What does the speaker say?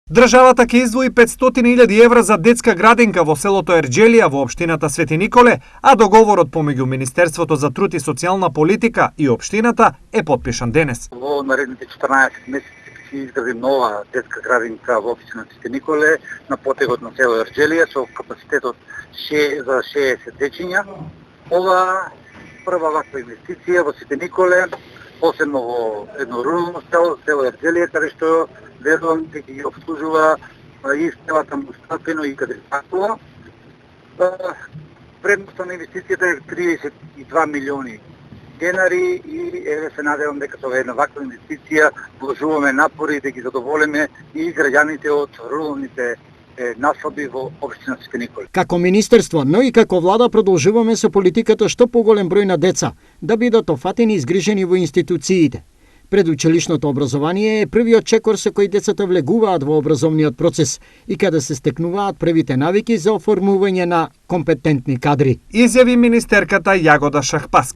Државата ќе издвои 500.000 евра за детска градинка во селото Ерџелија во општината Свети Николе, а договорот помеѓу Министерството за труд и социјална политика и општината е потпишан денес. Во наредните 14 месеци ќе изгради нова детска градинка во општина Свети Николе на потегот на село Ерџелија со капацитет за 60 дечиња. Ова прва ваква инвестиција во Свети Николе, посебно во едно рурално село Ерџелија, каде што верувам дека ги обслужува и селата Мустапино и Кадрипакова. Вредноста на инвестицијата е 32 милиони денари и се надевам дека со една ваква инвестиција вложуваме напори да ги задоволиме и граѓаните од руралните наслаби во општина Свети Николе. Како министерство, но и како влада продолжуваме со политиката што поголем број на деца да бидат офатени и згрижени во институциите. Предучилишното образование е првиот чекор со кој децата влегуваат во образовниот процес и каде се стекнуваат првите навики за оформување на компетентни кадри. Изјави министерката Јагода Шахпаски.